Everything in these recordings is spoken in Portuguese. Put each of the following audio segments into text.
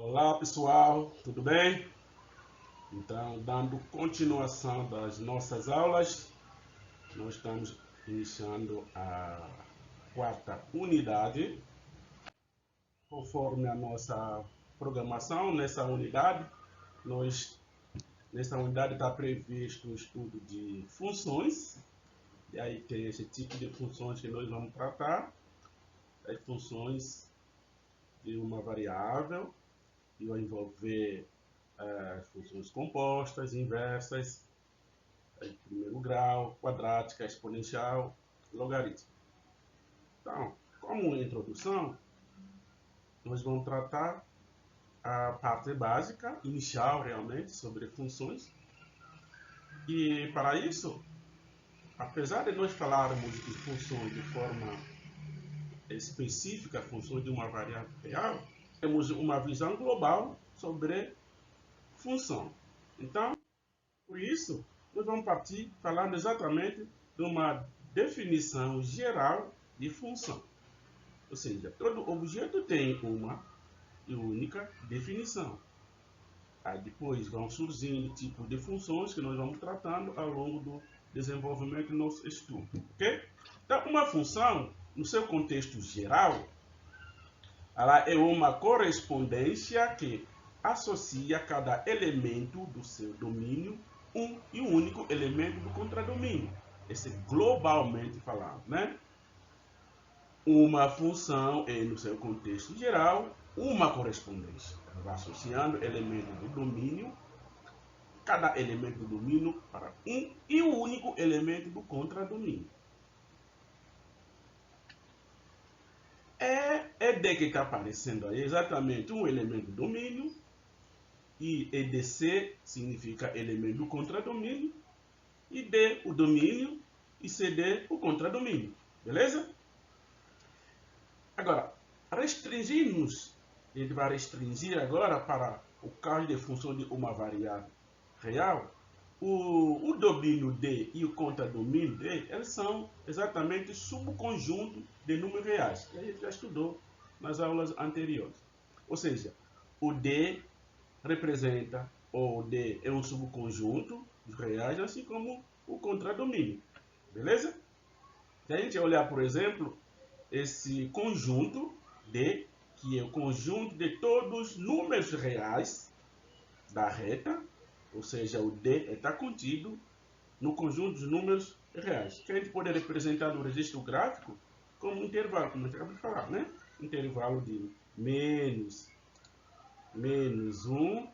Olá pessoal, tudo bem? Então, dando continuação das nossas aulas, nós estamos iniciando a quarta unidade. Conforme a nossa programação, nessa unidade está previsto o estudo de funções, e aí tem esse tipo de funções que nós vamos tratar, as funções de uma variável, que vai envolver as funções compostas, inversas, de primeiro grau, quadrática, exponencial, logaritmo. Então, como introdução, nós vamos tratar a parte básica, inicial realmente, sobre funções. E para isso, apesar de nós falarmos de funções de forma específica, funções de uma variável real, temos uma visão global sobre função. Então, por isso, nós vamos partir falando exatamente de uma definição geral de função. Ou seja, todo objeto tem uma e única definição. Aí depois vão surgindo tipos de funções que nós vamos tratando ao longo do desenvolvimento do nosso estudo. Ok? Então, uma função, no seu contexto geral, ela é uma correspondência que associa cada elemento do seu domínio um e único elemento do contradomínio. Esse globalmente falando, né? Uma função é, no seu contexto geral, uma correspondência. Ela vai associando elementos do domínio, cada elemento do domínio para um e o único elemento do contradomínio. ED que está aparecendo aí exatamente um elemento do domínio, e EDC significa elemento do contradomínio, e D o domínio, e CD o contradomínio. Beleza? Agora, restringir-nos, a gente vai restringir agora para o caso de função de uma variável real. O domínio D e o contradomínio D, eles são exatamente subconjuntos de números reais, que a gente já estudou nas aulas anteriores. Ou seja, o D representa, ou D é um subconjunto dos reais, assim como o contradomínio. Beleza? Se a gente olhar, por exemplo, esse conjunto D, que é o conjunto de todos os números reais da reta, ou seja, o D está contido no conjunto dos números reais, que a gente pode representar no registro gráfico como um intervalo, como a gente acabou de falar, né? Intervalo de menos 1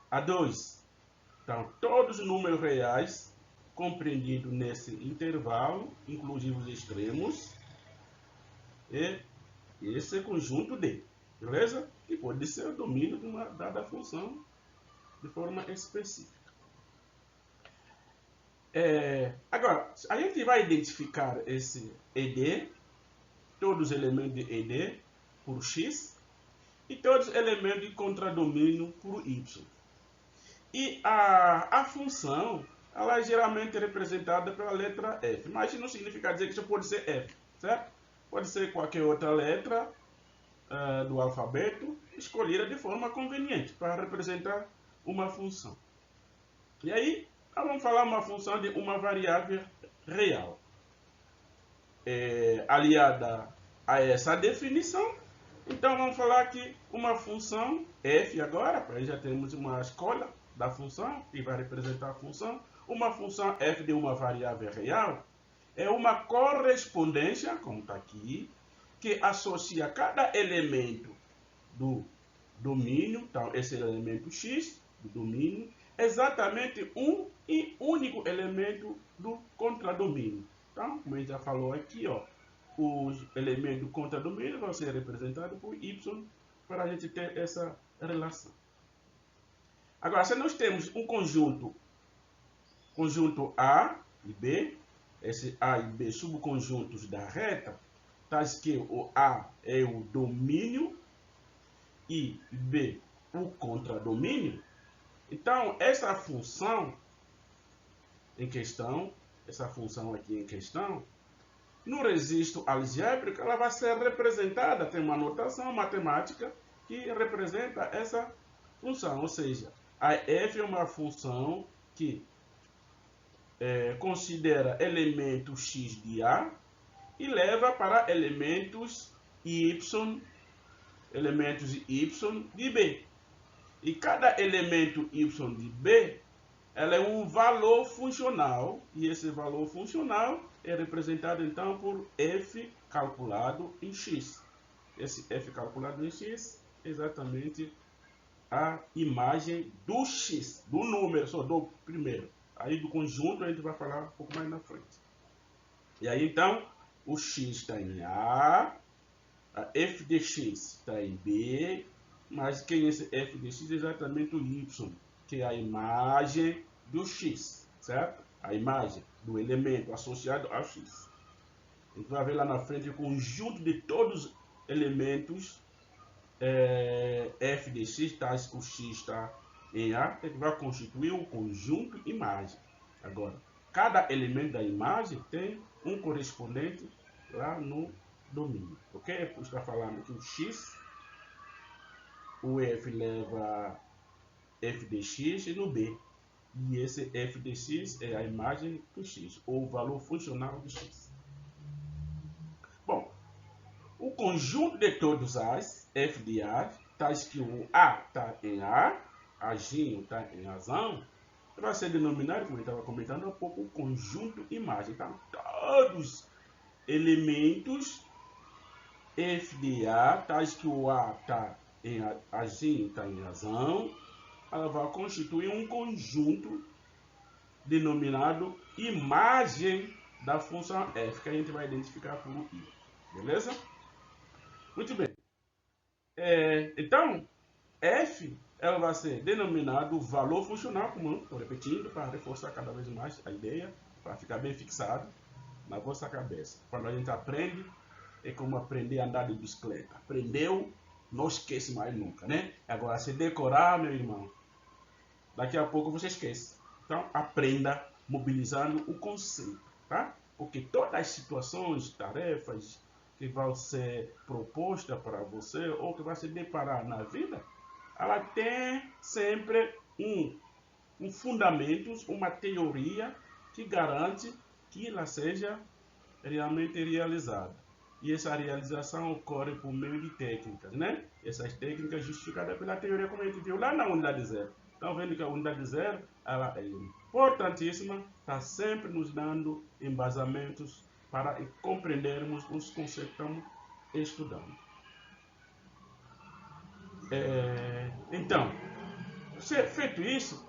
a 2. Então, todos os números reais compreendidos nesse intervalo, inclusive os extremos, e esse é conjunto D, beleza? Que pode ser o domínio de uma dada função de forma específica. Agora, a gente vai identificar esse ED, todos os elementos de ED por X, e todos os elementos de contradomínio por Y. E a função, ela é geralmente representada pela letra F, mas isso não significa dizer que isso pode ser F, certo? Pode ser qualquer outra letra do alfabeto escolhida de forma conveniente para representar uma função. E aí, nós vamos falar uma função de uma variável real. Aliada a essa definição, então vamos falar que uma função f agora, para aí já temos uma escolha da função que vai representar a função. Uma função f de uma variável real é uma correspondência, como está aqui, que associa cada elemento do domínio, então esse elemento x do domínio, exatamente um e único elemento do contradomínio. Então, como a gente já falou aqui, ó, os elementos do contradomínio vão ser representados por y para a gente ter essa relação. Agora, se nós temos um conjunto A e B, esse A e B subconjuntos da reta, tais que o A é o domínio e B o contradomínio, então essa função em questão, essa função aqui em questão, no registro algébrico, ela vai ser representada, tem uma notação matemática, que representa essa função, ou seja, a f é uma função que considera elementos x de A e leva para elementos y de B. E cada elemento y de B ela é um valor funcional, e esse valor funcional é representado então por f calculado em x. Esse f calculado em x é exatamente a imagem do x, do número, só do primeiro. Aí do conjunto a gente vai falar um pouco mais na frente. E aí então, o x está em A f de x está em B, mas quem é esse f de x? É exatamente o y, que é a imagem do x, certo? A imagem do elemento associado ao x. A gente vai ver lá na frente o conjunto de todos os elementos f de x, tais que o x está em A, que vai constituir um conjunto imagem. Agora, cada elemento da imagem tem um correspondente lá no domínio, ok? Está falando que o x, o f leva f de x no B, e esse f de x é a imagem do x, ou o valor funcional do x. Bom, o conjunto de todos as f de A, tais que o A está em A, Azinho está em Azão, vai ser denominado, como eu estava comentando há pouco, o conjunto imagem. Então, todos elementos f de A, tais que o A está em Azinho está em Azão, ela vai constituir um conjunto denominado imagem da função f, que a gente vai identificar por i. Beleza? Muito bem. Então, f ela vai ser denominado valor funcional, como eu estou repetindo, para reforçar cada vez mais a ideia, para ficar bem fixado na vossa cabeça. Quando a gente aprende, é como aprender a andar de bicicleta. Aprendeu, não esquece mais nunca, né? Agora, se decorar, meu irmão, daqui a pouco você esquece. Então, aprenda mobilizando o conceito, tá? Porque todas as situações, tarefas que vão ser propostas para você ou que vai se deparar na vida, ela tem sempre um fundamento, uma teoria que garante que ela seja realmente realizada. E essa realização ocorre por meio de técnicas, né? Essas técnicas justificadas pela teoria, como a gente viu lá na unidade 0. Estão vendo que a unidade 0 ela é importantíssima, está sempre nos dando embasamentos para compreendermos os conceitos que estamos estudando. Então, feito isso,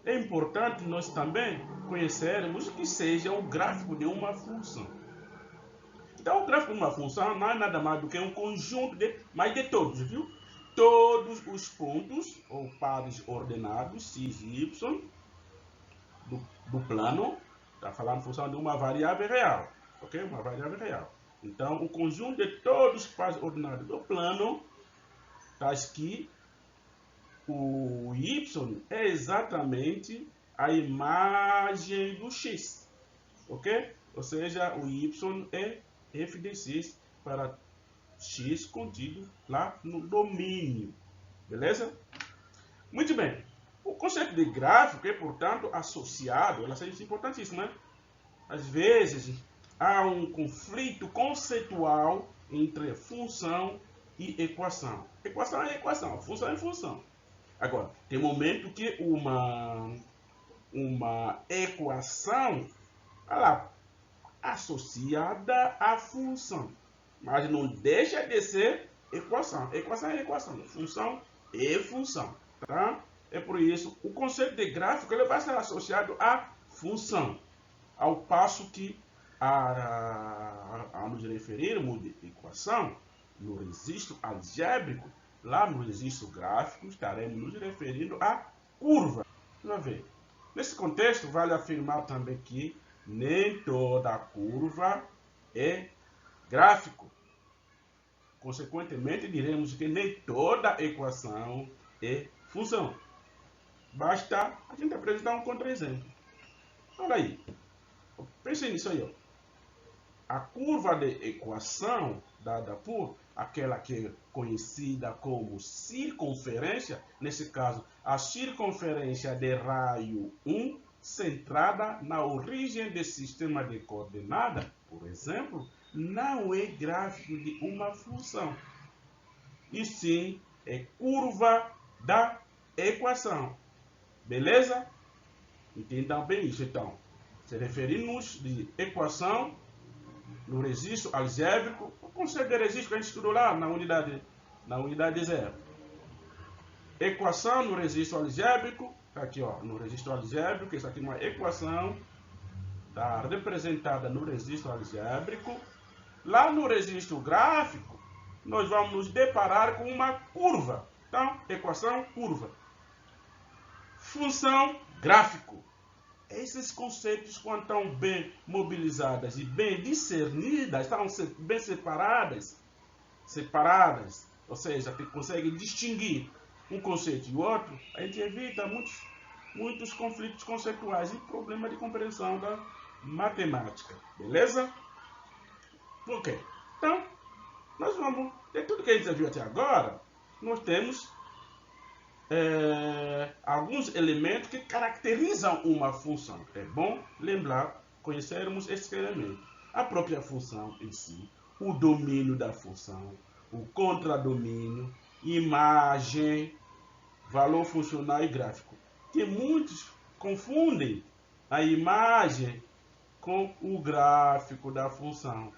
é importante nós também conhecermos o que seja o gráfico de uma função. Então, o gráfico de uma função não é nada mais do que um conjunto de todos, viu? Todos os pontos ou pares ordenados, x e y, do plano, está falando em função de uma variável real, ok? Uma variável real. Então, o conjunto de todos os pares ordenados do plano, tais que o y é exatamente a imagem do x, ok? Ou seja, o y é f de x para x contido lá no domínio, beleza? Muito bem. O conceito de gráfico é, portanto, associado, ela é importantíssima, né? Às vezes, há um conflito conceitual entre função e equação. Equação é equação, função é função. Agora, tem momento que uma equação ela associada à função, mas não deixa de ser equação. Equação é equação, função é função, tá? É por isso o conceito de gráfico ele vai estar associado à função, ao passo que a nos referirmos de equação no registro algébrico, lá no registro gráfico estaremos nos referindo à curva. Vamos ver. Nesse contexto vale afirmar também que nem toda curva é gráfico. Consequentemente, diremos que nem toda equação é função. Basta a gente apresentar um contra-exemplo. Olha aí. Pense nisso aí. Ó. A curva de equação dada por aquela que é conhecida como circunferência, nesse caso, a circunferência de raio 1, centrada na origem do sistema de coordenada, por exemplo, não é gráfico de uma função, e sim é curva da equação. Beleza? Entendam bem isso, então. Se referimos de equação no registro algébrico, o conceito de registro que a gente estudou lá na unidade 0. Equação no registro algébrico, aqui ó, no registro algébrico, isso aqui é uma equação, tá representada no registro algébrico. Lá no registro gráfico, nós vamos nos deparar com uma curva. Então, equação, curva. Função, gráfico. Esses conceitos, quando estão bem mobilizadas e bem discernidas, estão bem separadas, ou seja, que conseguem distinguir um conceito e o outro, a gente evita muitos conflitos conceituais e problemas de compreensão da matemática. Beleza? Ok. Então, nós vamos, de tudo que a gente viu até agora, nós temos alguns elementos que caracterizam uma função. É bom lembrar, conhecermos esses elementos. A própria função em si, o domínio da função, o contradomínio, imagem, valor funcional e gráfico. Que muitos confundem a imagem com o gráfico da função.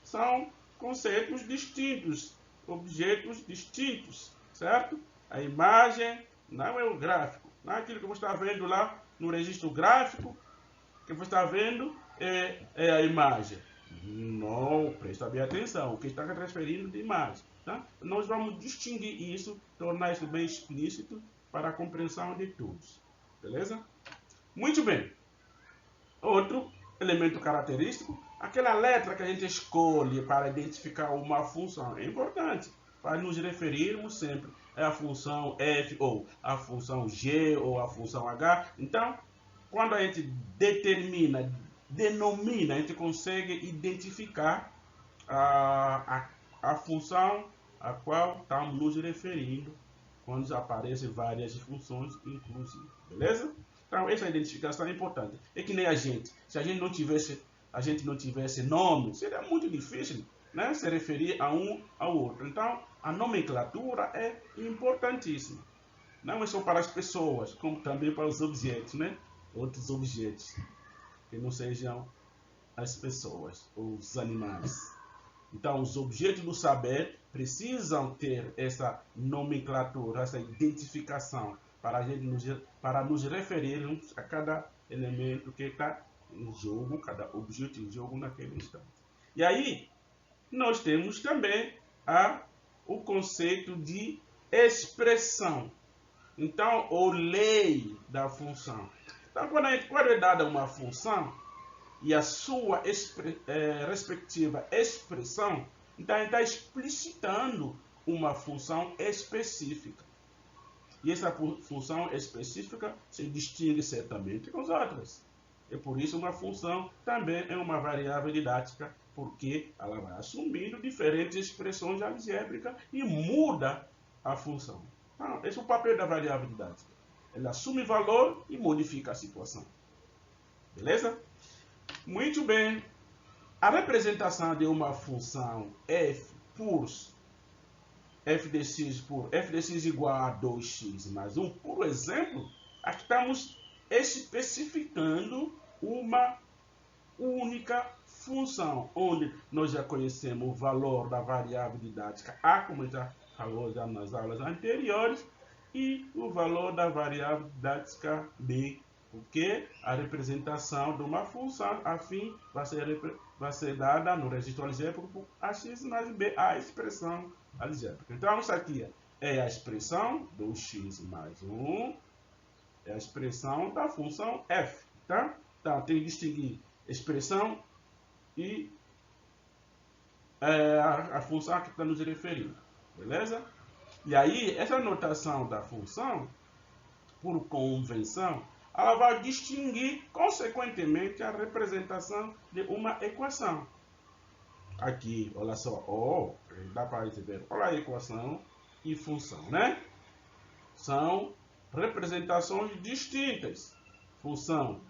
São conceitos distintos, objetos distintos, certo? A imagem não é o gráfico. Não é aquilo que você está vendo lá no registro gráfico, que você está vendo é a imagem. Não, presta bem atenção, o que está transferindo de imagem. Tá? Nós vamos distinguir isso, tornar isso bem explícito para a compreensão de todos. Beleza? Muito bem. Outro elemento característico, aquela letra que a gente escolhe para identificar uma função. É importante para nos referirmos sempre a função f, ou a função g, ou a função h. Então, quando a gente denomina, a gente consegue identificar a função a qual estamos nos referindo, quando aparecem várias funções, inclusive. Beleza? Então, essa identificação é importante. É que nem a gente. Se a gente não tivesse nome, seria muito difícil, né, se referir a um ao outro. Então, a nomenclatura é importantíssima. Não é só para as pessoas, como também para os objetos, né? Outros objetos que não sejam as pessoas ou os animais. Então, os objetos do saber precisam ter essa nomenclatura, essa identificação, para nos referirmos a cada elemento que está em jogo, cada objeto em jogo naquele instante. E aí, nós temos também o conceito de expressão. Então, ou lei da função. Então, quando é dada uma função e a sua respectiva expressão, então a gente está explicitando uma função específica. E essa função específica se distingue certamente com as outras. E por isso uma função também é uma variável didática, porque ela vai assumindo diferentes expressões algébricas e muda a função. Então, esse é o papel da variável didática. Ela assume valor e modifica a situação. Beleza? Muito bem. A representação de uma função f de x igual a 2x mais 1, por exemplo, aqui estamos especificando uma única função, onde nós já conhecemos o valor da variável didática A, como já falou já nas aulas anteriores, e o valor da variável didática B, porque a representação de uma função afim vai ser dada no registro algébrico por ax mais b, a expressão algébrica. Então, isso aqui é a expressão do x mais 1, é a expressão da função f. Tá? Então, tem que distinguir expressão e a função a que está nos referindo. Beleza? E aí, essa notação da função, por convenção, ela vai distinguir, consequentemente, a representação de uma equação. Aqui, olha só, dá para receber. Olha a equação e função, né? São representações distintas. Função,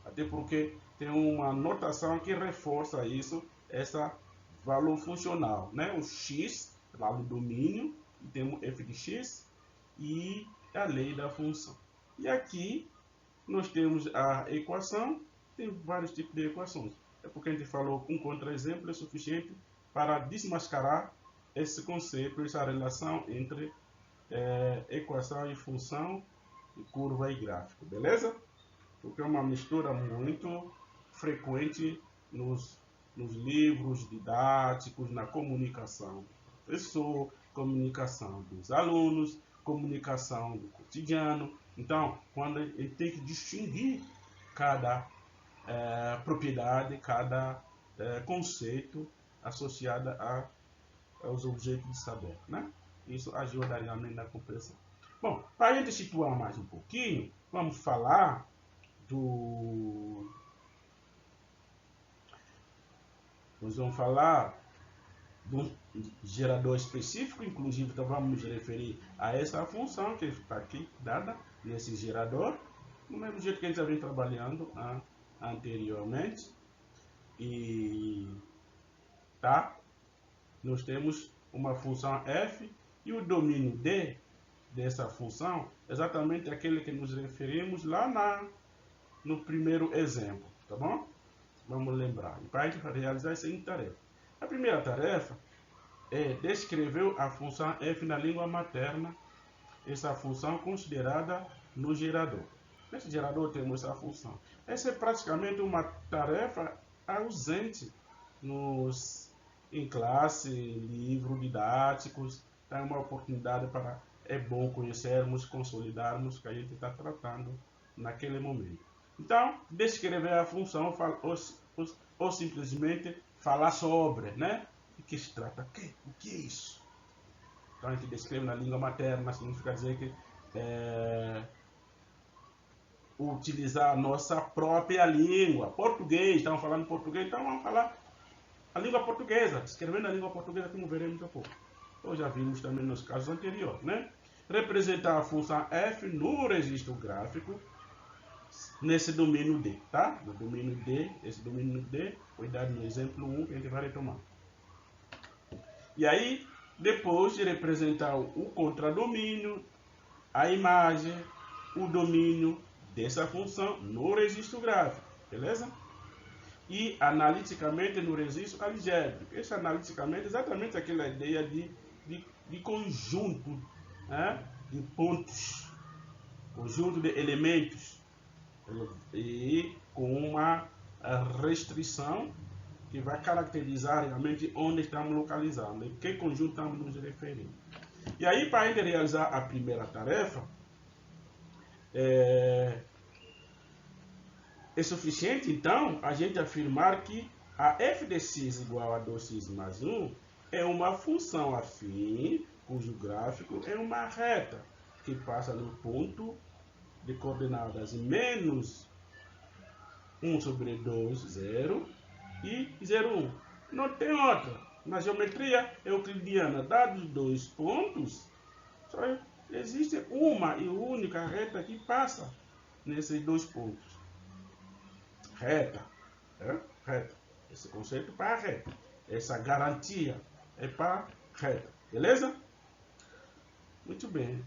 até porque tem uma notação que reforça isso, essa valor funcional, né? O x, lá no domínio, temos f de x e a lei da função. E aqui nós temos a equação, tem vários tipos de equações. É porque a gente falou um contra-exemplo é suficiente para desmascarar esse conceito, essa relação entre equação e função, e curva e gráfico, beleza? Porque é uma mistura muito frequente nos livros didáticos, na comunicação do professor, comunicação dos alunos, comunicação do cotidiano. Então, quando a gente tem que distinguir cada propriedade, cada conceito associado aos objetos de saber, né? Isso ajuda realmente na compreensão. Bom, para a gente situar mais um pouquinho, vamos falar nós vamos falar de um gerador específico, inclusive então vamos referir a essa função que está aqui dada nesse gerador, do mesmo jeito que a gente já vem trabalhando anteriormente. E tá? Nós temos uma função f e o domínio D dessa função é exatamente aquele que nos referimos lá no primeiro exemplo, tá bom? Vamos lembrar. E para a gente realizar essa tarefa. A primeira tarefa é descrever a função f na língua materna, essa função considerada no gerador. Nesse gerador temos essa função. Essa é praticamente uma tarefa ausente em classe, livros didáticos. Então é uma oportunidade é bom conhecermos, consolidarmos o que a gente está tratando naquele momento. Então, descrever a função ou simplesmente falar sobre, né? De que se trata? O que é isso? Então, a gente descreve na língua materna, significa dizer que utilizar a nossa própria língua. Português, estamos falando português, então vamos falar a língua portuguesa. Descrevendo a língua portuguesa, como veremos daqui a pouco. Ou já vimos também nos casos anteriores, né? Representar a função f no registro gráfico, nesse domínio D, tá? No domínio D, esse domínio D foi dado no exemplo 1 que a gente vai retomar. E aí, depois de representar o contradomínio, a imagem, o domínio dessa função no registro gráfico, beleza? E analiticamente no registro algébrico. Esse analiticamente é exatamente aquela ideia de conjunto, né? De pontos, conjunto de elementos, e com uma restrição que vai caracterizar realmente onde estamos localizando, em que conjunto estamos nos referindo. E aí, para a gente realizar a primeira tarefa, é suficiente, então, a gente afirmar que a f de x igual a 2x mais 1 é uma função afim, cujo gráfico é uma reta que passa no ponto de coordenadas menos 1 sobre 2, 0 e 0, 1. Não tem outra. Na geometria euclidiana, dados dois pontos, só existe uma e única reta que passa nesses dois pontos. Reta. Reta. Esse conceito para reta. Essa garantia é para reta. Beleza? Muito bem.